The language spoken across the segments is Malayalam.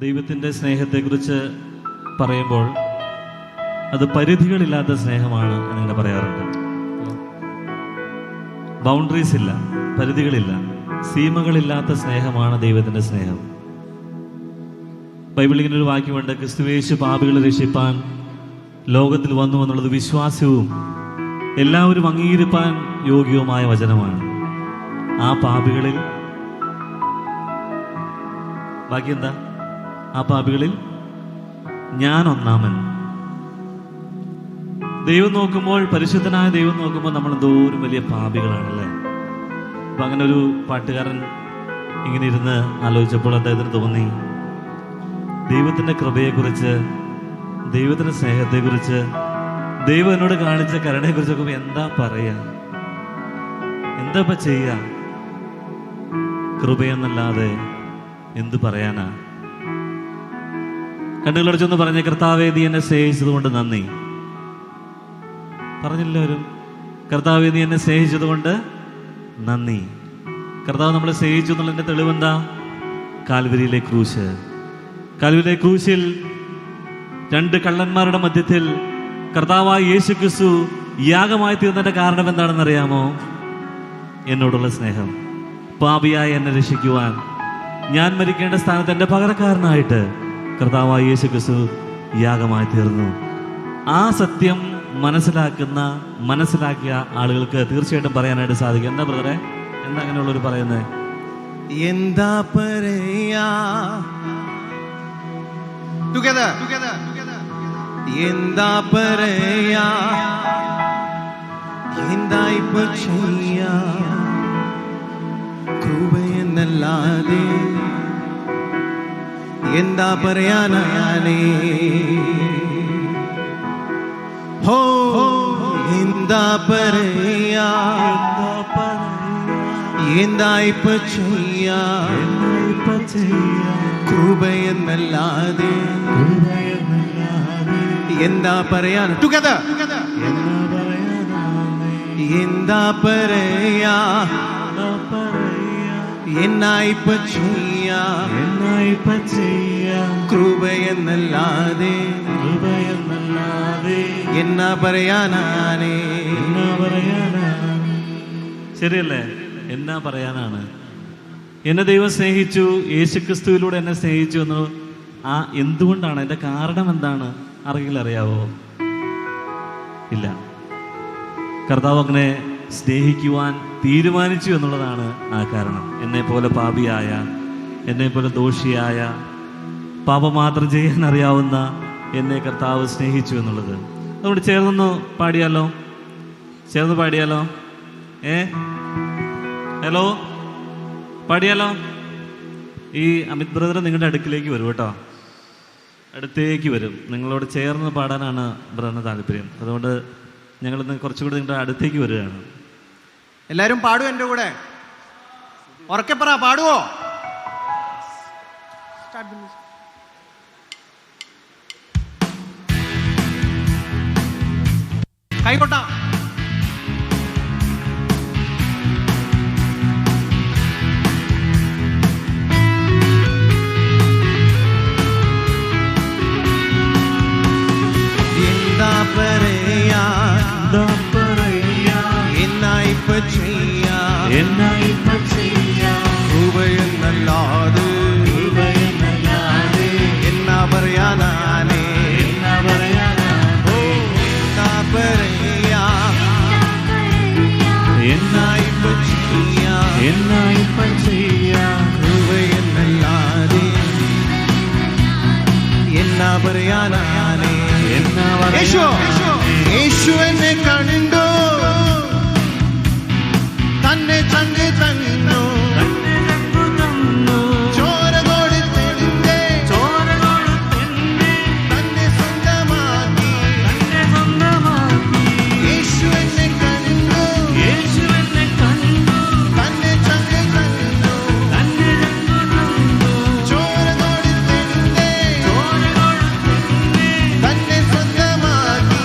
ദൈവത്തിൻ്റെ സ്നേഹത്തെക്കുറിച്ച് പറയുമ്പോൾ അത് പരിധികളില്ലാത്ത സ്നേഹമാണ് എന്നിങ്ങനെ പറയാറുണ്ട്. ബൗണ്ടറീസ് ഇല്ല, പരിധികളില്ല, സീമകളില്ലാത്ത സ്നേഹമാണ് ദൈവത്തിൻ്റെ സ്നേഹം. ബൈബിളിൽ ഇങ്ങനെ ഒരു വാക്യമുണ്ട്, ക്രിസ്തുയേശു പാപികളെ രക്ഷിപ്പാൻ ലോകത്തിൽ വന്നു എന്നുള്ളത് വിശ്വാസവും എല്ലാവരും അംഗീകരിപ്പാൻ യോഗ്യവുമായ വചനമാണ്. ആ പാപികളിൽ ബാക്കി എന്താ? ആ പാപികളിൽ ഞാൻ ഒന്നാമൻ. ദൈവം നോക്കുമ്പോൾ, പരിശുദ്ധനായ ദൈവം നോക്കുമ്പോൾ നമ്മൾ എന്തോരം വലിയ പാപികളാണല്ലേ. അപ്പൊ അങ്ങനെ ഒരു പാട്ടുകാരൻ ഇങ്ങനെ ഇരുന്ന് ആലോചിച്ചപ്പോൾ അദ്ദേഹത്തിന് തോന്നി, ദൈവത്തിൻ്റെ കൃപയെക്കുറിച്ച്, ദൈവത്തിൻ്റെ സ്നേഹത്തെക്കുറിച്ച്, ദൈവം എന്നോട് കാണിച്ച കരുണയെക്കുറിച്ചൊക്കെ എന്താ പറയാ, എന്താ ഇപ്പൊ ചെയ്യാ? കൃപയെന്നല്ലാതെ എന്ത് പറയാനാ? കണ്ണുകളടച്ചൊന്ന് പറഞ്ഞ, കർത്താവേ നീ എന്നെ സ്നേഹിച്ചത് കൊണ്ട് നന്ദി. പറഞ്ഞില്ലവരും, കർത്താവേ നീ എന്നെ സ്നേഹിച്ചത് കൊണ്ട് നന്ദി. കർത്താവ് നമ്മളെ സ്നേഹിച്ചു എന്നുള്ളതിന്റെ തെളിവെന്താ? കാൽവരിയിലെ ക്രൂശ്. കാൽവരിയിലെ ക്രൂശിൽ രണ്ട് കള്ളന്മാരുടെ മധ്യത്തിൽ കർത്താവായ യേശു ക്രിസ്തു യാഗമായി തീർന്നതിന്റെ കാരണം എന്താണെന്നറിയാമോ? എന്നോടുള്ള സ്നേഹം. പാപിയായി എന്നെ രക്ഷിക്കുവാൻ, ഞാൻ മരിക്കേണ്ട സ്ഥാനത്ത് എൻ്റെ പകരക്കാരനായിട്ട് കർത്താവായ യേശു ക്രിസ്തു യാഗമായി തീർന്നു. ആ സത്യം മനസ്സിലാക്കിയ ആളുകൾക്ക് തീർച്ചയായിട്ടും പറയാനായിട്ട് സാധിക്കും. എന്താ ബ്രദറെ, എന്താ അങ്ങനെയുള്ളവർ പറയുന്നത്? എന്താ പറയാ? എന്താ പറയാ? എന്താ ഇപ്പൊ ചെയ്യാ? കൃപയെന്നല്ലാതെ എന്താ പറയാനാലേ? ഹോ എന്താ പറയാ? എന്താ ഇപ്പൊ ചെയ്യാ? കൃപയെന്നല്ലാതെ എന്താ പറയാൻ? ടുഗദർ. എന്താ പറയാ? എന്നാ ഇപ്പൊ ചെയ്യാ? കൃപയെന്നല്ലാതെ എന്നാ പറയാനാണ്? ശരിയല്ലേ? എന്നാ പറയാനാണ്? എന്നെ ദൈവം സ്നേഹിച്ചു, യേശുക്രിസ്തുവിലൂടെ എന്നെ സ്നേഹിച്ചു എന്ന് എന്തുകൊണ്ടാണ്? എൻ്റെ കാരണം എന്താണ്? ആരെങ്കിലും അറിയാവോ? ഇല്ല. കർത്താവ് അങ്ങനെ സ്നേഹിക്കുവാൻ തീരുമാനിച്ചു എന്നുള്ളതാണ് ആ കാരണം. എന്നെ പോലെ പാപിയായ, എന്നെ പോലെ ദോഷിയായ, പാപം മാത്രം ചെയ്യാൻ അറിയാവുന്ന എന്നെ കർത്താവ് സ്നേഹിച്ചു എന്നുള്ളത്. അതുകൊണ്ട് ചേർന്ന് പാടിയാലോ? ഹലോ, പാടിയാലോ? ഈ അമിത് ബ്രദർ നിങ്ങളുടെ അടുക്കിലേക്ക് വരും കേട്ടോ, അടുത്തേക്ക് വരും. നിങ്ങളോട് ചേർന്ന് പാടാനാണ് ബ്രദറിന് താല്പര്യം. അതുകൊണ്ട് ഞങ്ങളിന്ന് കുറച്ചുകൂടി നിങ്ങളുടെ അടുത്തേക്ക് വരികയാണ്. എല്ലാരും പാടും എൻ്റെ കൂടെ. ഉറക്കെ പറ, പാടുവോ? കൈകൊട്ട. എന്താ പറയാ? കൃപയെന്നല്ലാതെ എന്നാ പറയാനാലേ? എന്താ പറയാ? എന്നാ ഇപ്പൊ ചെയ്യാ? കൃപയെന്നല്ലാതെ എന്നാ പറയാനാലേ? യേശു എന്നെ കണ്ടു, തന്നെ ചങ്ക് തന്നു, ചോര കൊടുത്തെന്നെ തന്നെ സ്വന്തമാക്കി. യേശു എന്നെ കണ്ടു, തന്നെ ചങ്ക് തന്നു, ചോര കൊടുത്തെന്നെ തന്നെ സ്വന്തമാക്കി.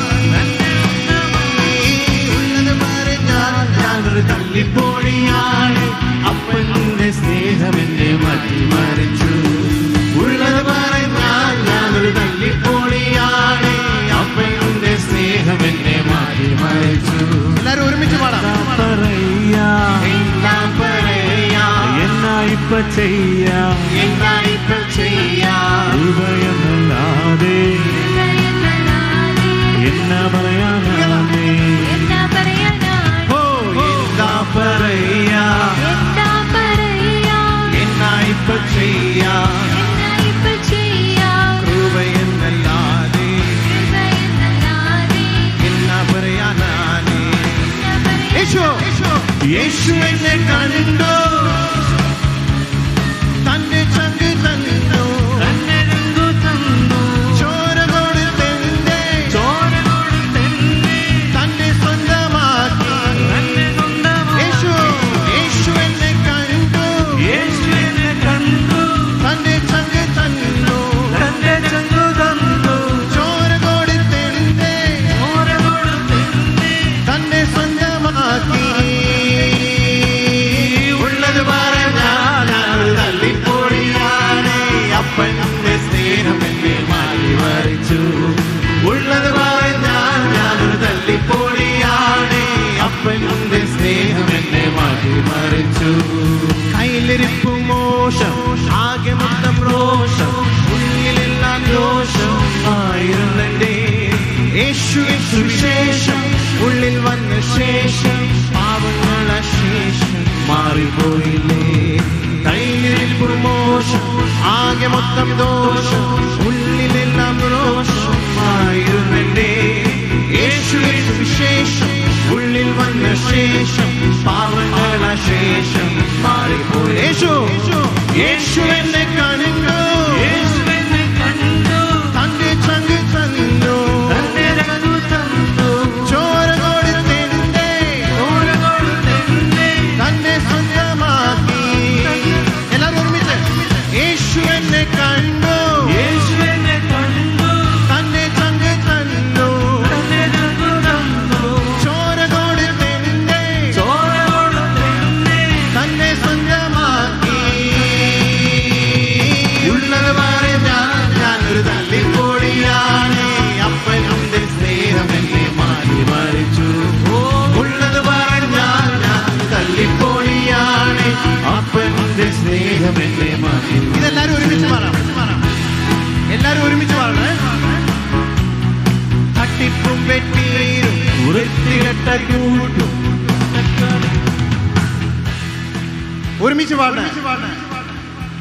ഉള്ളത് പറഞ്ഞാൽ തള്ളിപ്പോടിയാണ്, അപ്പൻ്റെ സ്നേഹമെന്നെ മാറ്റിമറിച്ചു. ഉള്ളത് എന്നായിപ്പ ചെയ്യാം കൃപയെന്നല്ലാതെ എന്നാ പറയാനാണേ എന്താ പറയാ എന്നായിപ്പ ചെയ്യാ കൃപയെന്നല്ലാതെ എന്നാ പറയാനാണേ. യേശു എന്നെ കണ്ടു, തന്റെ ചങ്ക് തന്നു, ചോര കൊടുത്തെന്നെ തന്നെ സ്വന്തമാക്കി. യേശു എന്നെ കണ്ടു, തന്റെ ചങ്ക് തന്നു, ചോര കൊടുത്തെന്നെ തന്നെ സ്വന്തമാക്കി. ഉള്ളത് പറഞ്ഞാൽ തള്ളിപ്പൊടിയാണ്, അപ്പന്റെ സ്നേഹം എന്നെ മാറ്റി മറിച്ചു. ഉള്ളത് പറഞ്ഞാൽ ഞാനൊരു തള്ളിപ്പൊടിയാണ്, അപ്പന്റെ സ്നേഹം എന്നെ മാറ്റി മറിച്ചു. കയ്യിലിരിപ്പു മോശം, ആകെ മൊത്തം രോഷം, ഉള്ളിലെല്ലാം ദോഷം ആയിരുന്നെ. യേശുവിൻ സുവിശേഷം ഉള്ളിൽ വന്ന ശേഷം പാവങ്ങള ശേഷം മാറിപ്പോയില്ലേ. കയ്യിലിരിപ്പു മോശം, ആകെ മൊത്തം ദോഷം, ഉള്ളിലെല്ലാം രോഷം ആയിരുന്നെ. യേശുവിൻ സുവിശേഷം ഉള്ളിൽ വന്ന ശേഷം പാവങ്ങള ശേഷം മാറിപ്പോയി. യേശു എന്നെ കണ്ടു, തന്റെ ചങ്ക് തന്നു, ചോര കൊടുത്തെന്നെ തന്നെ സ്വന്തമാക്കി. എല്ലാവരും ഒരുമിച്ച്. യേശു എന്നെ കണ്ടു, തന്റെ ചങ്ക് തന്നു, ചോര കൊടുത്തെന്നെ തന്നെ സ്വന്തമാക്കി. ഉള്ളത് പറഞ്ഞാൽ ഞാനൊരു തള്ളിപ്പൊടിയാണ്, അപ്പന്റെ സ്നേഹം എന്നെ മാറ്റി മറിച്ചു. ഉള്ളത് പറഞ്ഞാൽ ഞാൻ തള്ളിപ്പൊടിയാണ്, അപ്പന്റെ സ്നേഹം എന്നെ മാറ്റി. ഇതെല്ലാരും ഒരുമിച്ച് പറയാം, എല്ലാരും ഒരുമിച്ച് പറയണേ. തട്ടിപ്പും വെട്ടീരും വൃത്തികെട്ട കൂട്ടും, ഒരുമിച്ച് പാടണേ.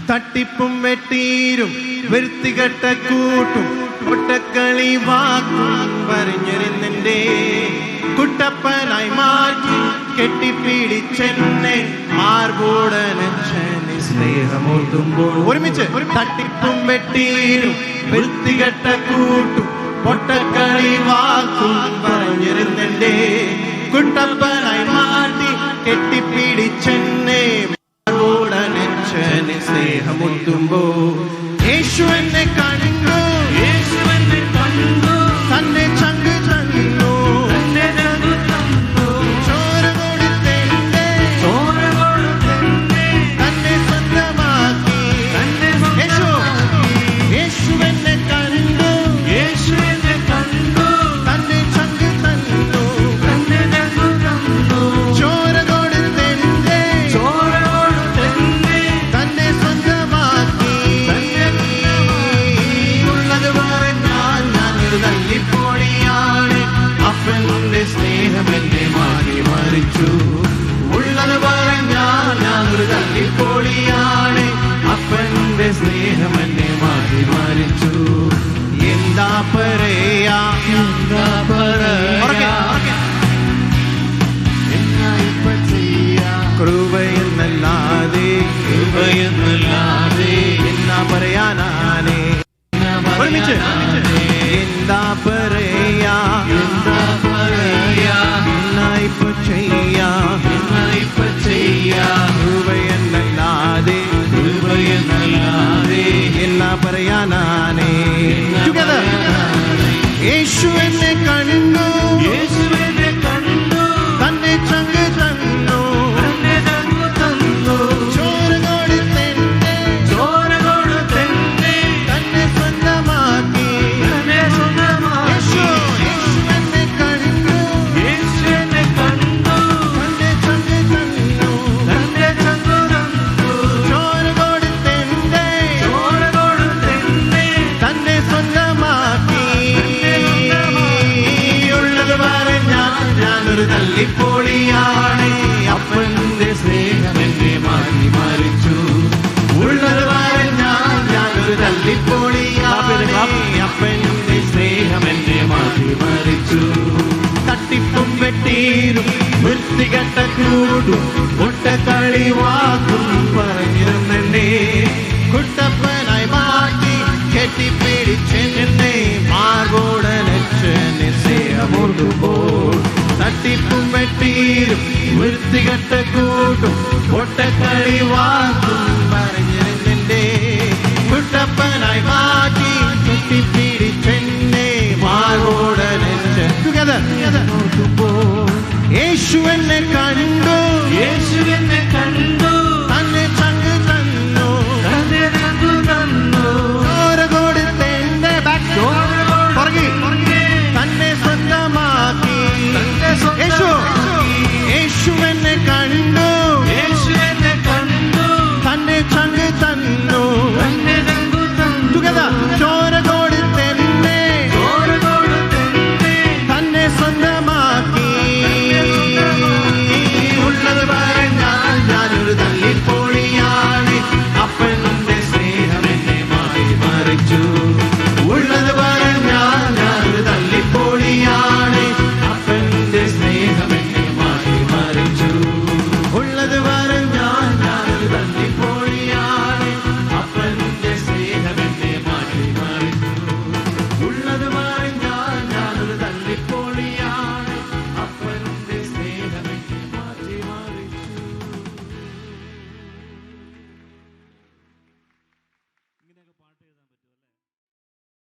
തട്ടിപ്പും വെട്ടീരും വൃത്തികെട്ട കൂട്ടും, ഒട്ടക്കളി വാക്കും പറഞ്ഞിരുന്നെ കുട്ടപ്പനായി മാറ്റി കെട്ടിപ്പിടിച്ചെന്നെ മാർബോടനച്ചനെ സ്നേഹമോർത്തുമ്പോൾ. ഒരുമിച്ച്. തട്ടിപ്പും വെട്ടീരും വൃത്തികെട്ട കൂട്ടും, പൊട്ടക്കളി വാക്കും പറഞ്ഞിരുന്നെ കുട്ടപ്പനായി മാറ്റി കെട്ടിപ്പിടിച്ചെന്നെ മാർബോടനച്ചനെ സ്നേഹമോർത്തുമ്പോ. യേശു എന്നെ കണ്ടു, തന്നെ ചങ്ക് തന്നു, ചോര കൊടുത്തെന്നെ തന്നെ സ്വന്തമാക്കി. യേശു എന്നെ കണ്ടു, തന്നെ ചങ്ക് തന്നു, ചോര കൊടുത്തെന്നെ തന്നെ സ്വന്തമാക്കി. ഉള്ളത് പറഞ്ഞാൽ ഞാനൊരു തള്ളിപ്പൊടിയാണ്, അപ്പന്റെ സ്നേഹം എന്നെ മാറ്റി മറിച്ചു. ഉള്ളത് പറഞ്ഞാൽ ഞാനൊരു തള്ളിപ്പൊടിയാണ്, അപ്പന്റെ സ്നേഹം എന്നെ മാറ്റി മറിച്ചു. എന്താ പറയാ കൃപയെന്നല്ലാതെ എന്നാ പറയാനാണേ. ഒരുമിച്ച്. എന്താ പറയാ എന്നായിപ്പ ചെയ്യാ കൃപയെന്നല്ലാതെ എന്നാ പറയാനാണേ. Together. യേശു എന്നെ കണ്ടു, തന്നെ ചങ്ക് തന്നു, ചോര കൊടുത്തെന്നെ തന്നെ സ്വന്തമാക്കി. വൃത്തികെട്ട കൂട്ടും ഒട്ടക്കളി വാക്കും പറഞ്ഞിരുന്നെ. കുട്ടപ്പനായി മാറ്റി കെട്ടിപ്പിടിച്ചെന്നെ മാർഗോടലച്ചനെ സ്നേഹമോടുമ്പോൾ തട്ടിപ്പും വെട്ടീരും വൃത്തികെട്ട കൂട്ടും ഒട്ടക്കളി വാക്കും പറഞ്ഞിരുന്നെ. കുട്ടപ്പനായി മാറ്റി കെട്ടിപ്പിടിച്ചെന്നെ മാർഗോടലച്ചൻ. Together.